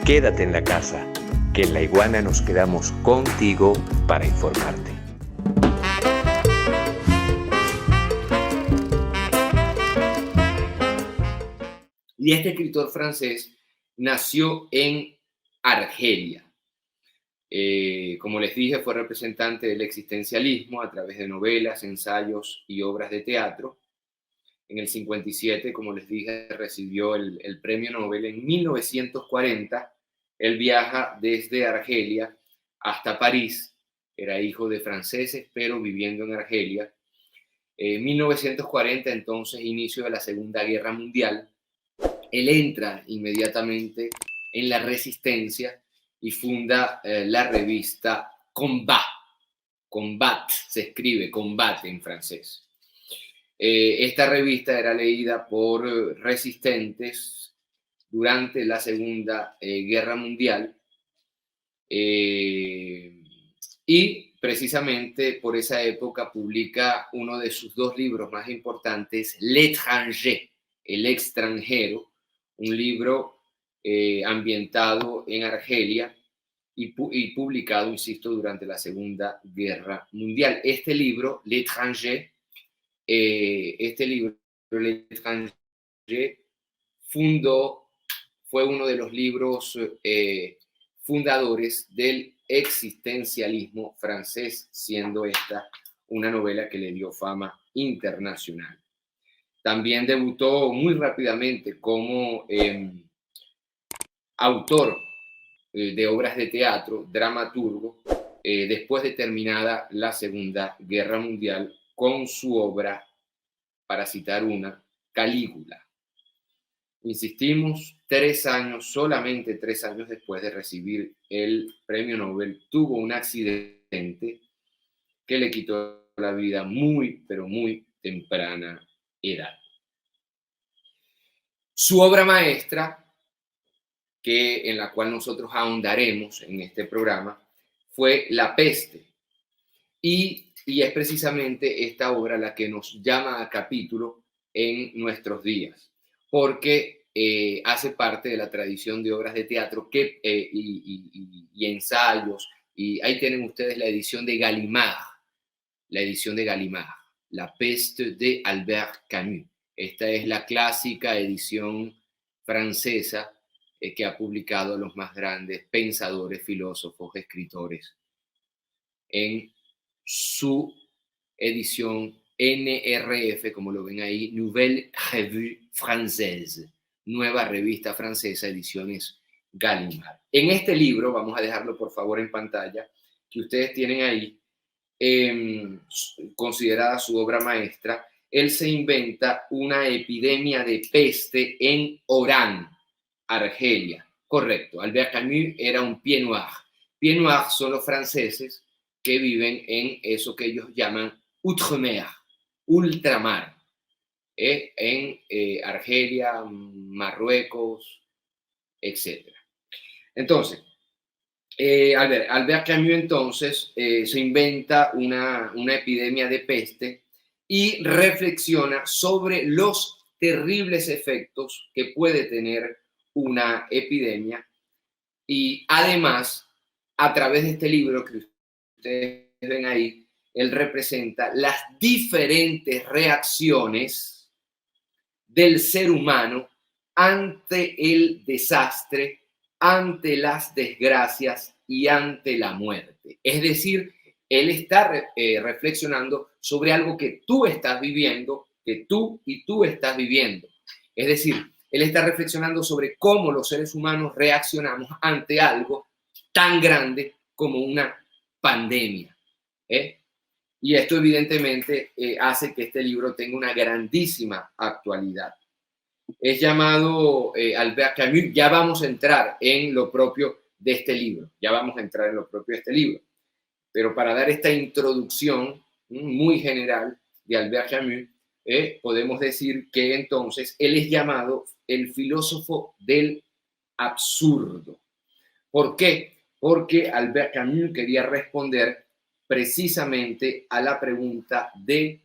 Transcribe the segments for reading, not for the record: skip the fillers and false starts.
Quédate en la casa, que en La Iguana nos quedamos contigo para informarte. Y este escritor francés nació en Argelia. Como les dije, fue representante del existencialismo a través de novelas, ensayos y obras de teatro. En el 57, como les dije, recibió el premio Nobel. En 1940, él viaja desde Argelia hasta París. Era hijo de franceses, pero viviendo en Argelia. En 1940, entonces, inicio de la Segunda Guerra Mundial. Él entra inmediatamente en la resistencia y funda la revista Combat. Combat se escribe Combat en francés. Esta revista era leída por resistentes durante la Segunda Guerra Mundial y precisamente por esa época publica uno de sus dos libros más importantes, L'Étranger, El extranjero, un libro ambientado en Argelia y publicado, insisto, durante la Segunda Guerra Mundial. Este libro, L'Étranger, L'Étranger, fue uno de los libros fundadores del existencialismo francés, siendo esta una novela que le dio fama internacional. También debutó muy rápidamente como autor de obras de teatro, dramaturgo, después de terminada la Segunda Guerra Mundial, con su obra, para citar una, Calígula. Insistimos, solamente 3 años después de recibir el premio Nobel, tuvo un accidente que le quitó la vida muy, pero muy temprana edad. Su obra maestra, en la cual nosotros ahondaremos en este programa, fue La Peste. Y es precisamente esta obra la que nos llama a capítulo en nuestros días, porque hace parte de la tradición de obras de teatro y ensayos. Y ahí tienen ustedes la edición de Gallimard, La Peste de Albert Camus. Esta es la clásica edición francesa que ha publicado a los más grandes pensadores, filósofos, escritores en su edición NRF, como lo ven ahí, Nouvelle Revue Française, Nueva Revista Francesa, ediciones Gallimard. En este libro, vamos a dejarlo por favor en pantalla, que ustedes tienen ahí, considerada su obra maestra, él se inventa una epidemia de peste en Oran, Argelia. Correcto, Albert Camus era un pied noir. Pied noir son los franceses que viven en eso que ellos llaman Outremer, ultramar, en Argelia, Marruecos, etc. Entonces, Albert Camus entonces se inventa una epidemia de peste y reflexiona sobre los terribles efectos que puede tener una epidemia, y además, a través de este libro que ustedes ven ahí, él representa las diferentes reacciones del ser humano ante el desastre, ante las desgracias y ante la muerte. Es decir, él está reflexionando sobre algo que tú estás viviendo, que tú y tú estás viviendo. Es decir, él está reflexionando sobre cómo los seres humanos reaccionamos ante algo tan grande como una pandemia. Y esto evidentemente hace que este libro tenga una grandísima actualidad. Es llamado Albert Camus. Ya vamos a entrar en lo propio de este libro. Pero para dar esta introducción muy general de Albert Camus, podemos decir que entonces él es llamado el filósofo del absurdo. ¿Por qué? Porque Albert Camus quería responder precisamente a la pregunta de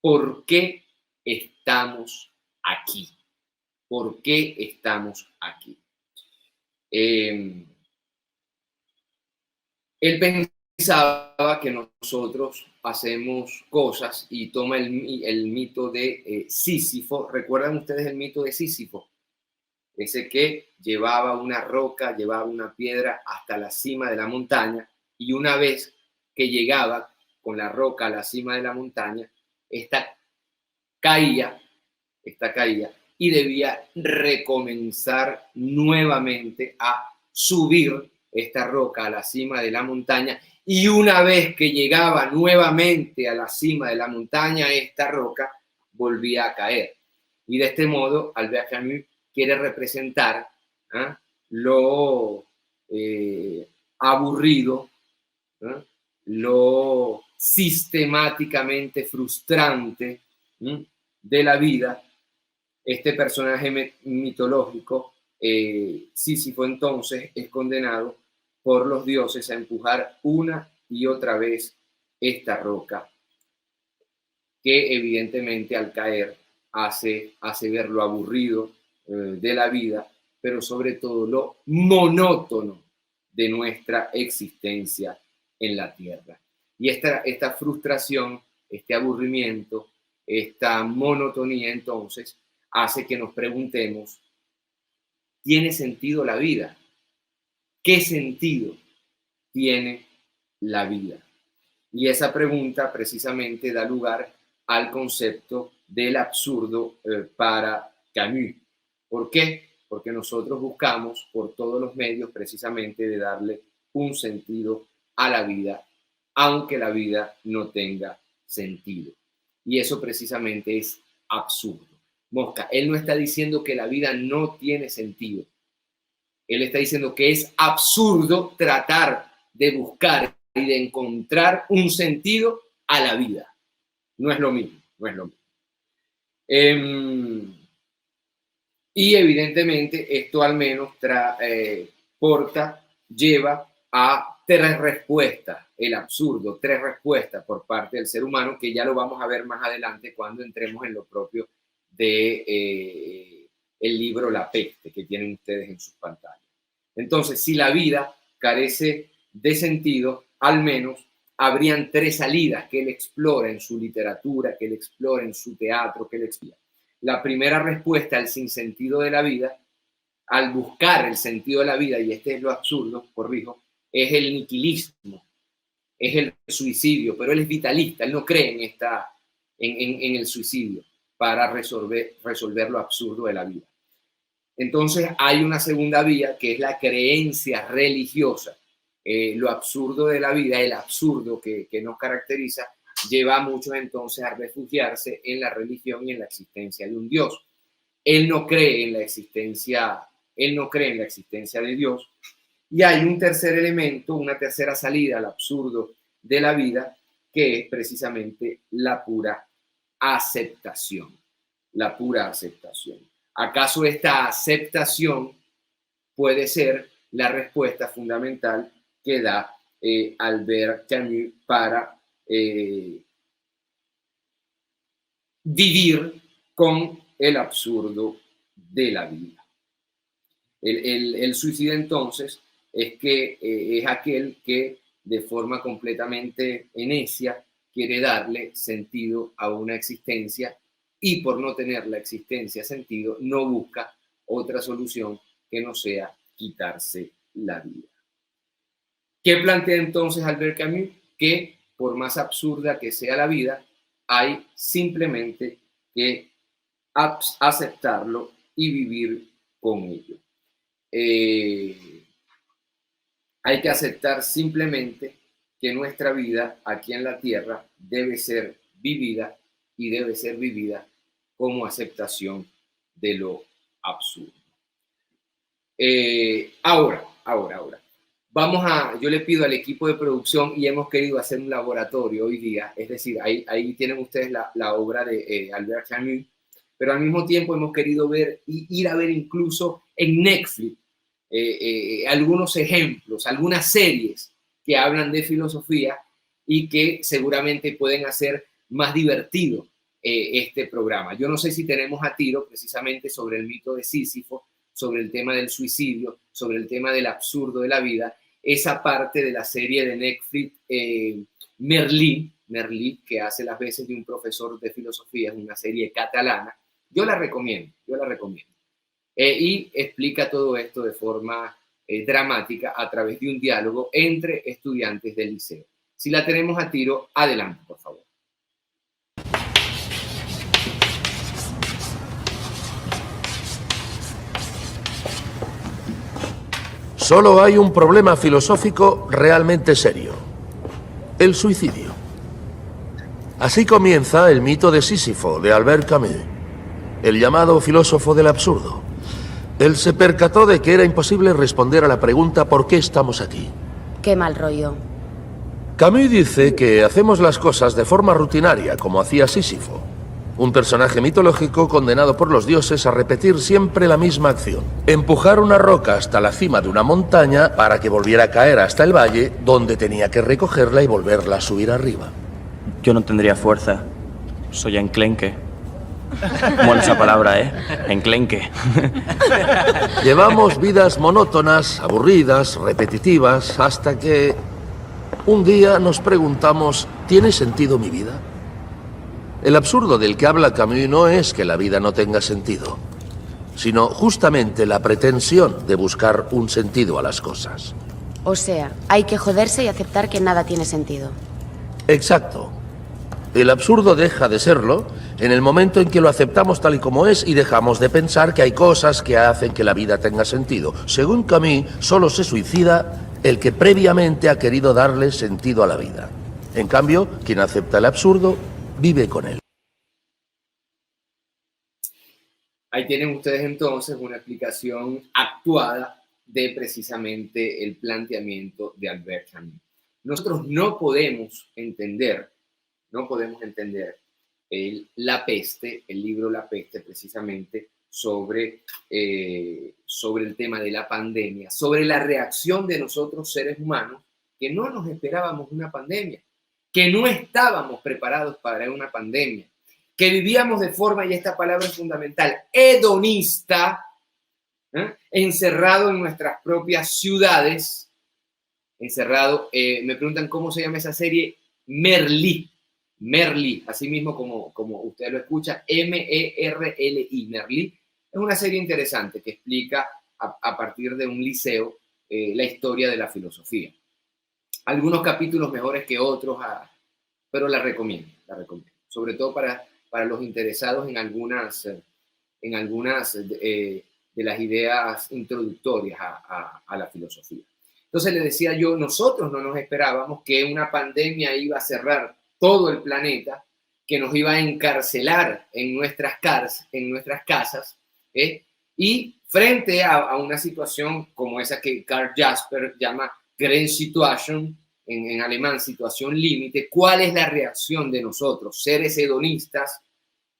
¿por qué estamos aquí? ¿Por qué estamos aquí? Él pensaba que nosotros hacemos cosas y toma el mito de Sísifo. ¿Recuerdan ustedes el mito de Sísifo? Ese que llevaba una roca, llevaba una piedra hasta la cima de la montaña, y una vez que llegaba con la roca a la cima de la montaña, esta caía y debía recomenzar nuevamente a subir esta roca a la cima de la montaña, y una vez que llegaba nuevamente a la cima de la montaña, esta roca volvía a caer. Y de este modo, Albert Camus quiere representar lo aburrido, lo sistemáticamente frustrante de la vida. Este personaje mitológico, Sísifo, entonces es condenado por los dioses a empujar una y otra vez esta roca, que evidentemente al caer hace ver lo aburrido de la vida, pero sobre todo lo monótono de nuestra existencia en la tierra. Y esta frustración, este aburrimiento, esta monotonía, entonces, hace que nos preguntemos, ¿tiene sentido la vida? ¿Qué sentido tiene la vida? Y esa pregunta precisamente da lugar al concepto del absurdo para Camus. ¿Por qué? Porque nosotros buscamos por todos los medios precisamente de darle un sentido a la vida, aunque la vida no tenga sentido. Y eso precisamente es absurdo. Mosca, él no está diciendo que la vida no tiene sentido. Él está diciendo que es absurdo tratar de buscar y de encontrar un sentido a la vida. No es lo mismo, no es lo mismo. Y evidentemente esto al menos lleva a tres respuestas, el absurdo, tres respuestas por parte del ser humano, que ya lo vamos a ver más adelante cuando entremos en lo propio de el libro La Peste, que tienen ustedes en sus pantallas. Entonces, si la vida carece de sentido, al menos habrían tres salidas que él explora en su literatura, que él explora en su teatro, que él explora. La primera respuesta al sinsentido de la vida, al buscar el sentido de la vida, y este es lo absurdo, corrijo, es el nihilismo, es el suicidio, pero él es vitalista, él no cree en el suicidio para resolver lo absurdo de la vida. Entonces hay una segunda vía que es la creencia religiosa. Lo absurdo de la vida, el absurdo que nos caracteriza, lleva a muchos entonces a refugiarse en la religión y en la existencia de un Dios. Él no cree en la existencia de Dios. Y hay un tercer elemento, una tercera salida al absurdo de la vida, que es precisamente la pura aceptación. La pura aceptación. ¿Acaso esta aceptación puede ser la respuesta fundamental que da Albert Camus para vivir con el absurdo de la vida? El suicidio entonces es aquel que de forma completamente necia quiere darle sentido a una existencia, y por no tener la existencia sentido no busca otra solución que no sea quitarse la vida. ¿Qué plantea entonces Albert Camus? Que por más absurda que sea la vida, hay simplemente que aceptarlo y vivir con ello. Hay que aceptar simplemente que nuestra vida aquí en la tierra debe ser vivida, y debe ser vivida como aceptación de lo absurdo. Ahora. Yo le pido al equipo de producción, y hemos querido hacer un laboratorio hoy día, es decir, ahí tienen ustedes la obra de Albert Camus, pero al mismo tiempo hemos querido ir a ver incluso en Netflix algunos ejemplos, algunas series que hablan de filosofía y que seguramente pueden hacer más divertido este programa. Yo no sé si tenemos a tiro precisamente sobre el mito de Sísifo, sobre el tema del suicidio, sobre el tema del absurdo de la vida, esa parte de la serie de Netflix Merlí, que hace las veces de un profesor de filosofía, es una serie catalana. Yo la recomiendo. Y explica todo esto de forma dramática a través de un diálogo entre estudiantes del liceo. Si la tenemos a tiro, adelante, por favor. Solo hay un problema filosófico realmente serio: el suicidio. Así comienza el mito de Sísifo, de Albert Camus, el llamado filósofo del absurdo. Él se percató de que era imposible responder a la pregunta ¿por qué estamos aquí? Qué mal rollo. Camus dice que hacemos las cosas de forma rutinaria, como hacía Sísifo, un personaje mitológico condenado por los dioses a repetir siempre la misma acción: empujar una roca hasta la cima de una montaña para que volviera a caer hasta el valle, donde tenía que recogerla y volverla a subir arriba. Yo no tendría fuerza. Soy enclenque. Mola esa palabra, ¿eh? Enclenque. Llevamos vidas monótonas, aburridas, repetitivas, hasta que un día nos preguntamos: ¿tiene sentido mi vida? El absurdo del que habla Camus no es que la vida no tenga sentido, sino justamente la pretensión de buscar un sentido a las cosas. O sea, hay que joderse y aceptar que nada tiene sentido. Exacto. El absurdo deja de serlo en el momento en que lo aceptamos tal y como es y dejamos de pensar que hay cosas que hacen que la vida tenga sentido. Según Camus, solo se suicida el que previamente ha querido darle sentido a la vida. En cambio, quien acepta el absurdo vive con él. Ahí tienen ustedes entonces una explicación actuada de precisamente el planteamiento de Albert Camus. Nosotros no podemos entender La Peste, el libro La Peste, precisamente sobre el tema de la pandemia, sobre la reacción de nosotros seres humanos, que no nos esperábamos una pandemia, que no estábamos preparados para una pandemia, que vivíamos de forma, y esta palabra es fundamental, hedonista, encerrado en nuestras propias ciudades, me preguntan cómo se llama esa serie, Merlí, así mismo como usted lo escucha, M-E-R-L-I, Merlí. Es una serie interesante que explica a partir de un liceo la historia de la filosofía. Algunos capítulos mejores que otros, pero la recomiendo, sobre todo para los interesados en algunas de las ideas introductorias a la filosofía. Entonces le decía yo, nosotros no nos esperábamos que una pandemia iba a cerrar todo el planeta, que nos iba a encarcelar en nuestras casas, y frente a una situación como esa que Karl Jasper llama Grenzsituation, en alemán situación límite, ¿cuál es la reacción de nosotros, seres hedonistas?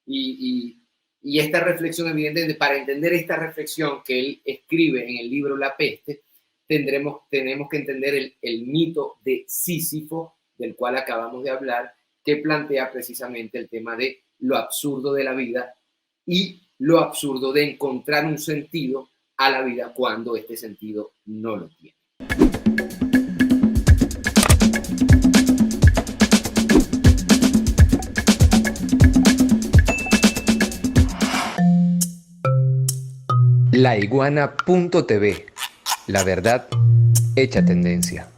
Y esta reflexión, evidentemente, para entender esta reflexión que él escribe en el libro La Peste, tenemos que entender el mito de Sísifo, del cual acabamos de hablar, que plantea precisamente el tema de lo absurdo de la vida y lo absurdo de encontrar un sentido a la vida cuando este sentido no lo tiene. Laiguana.tv. La verdad hecha tendencia.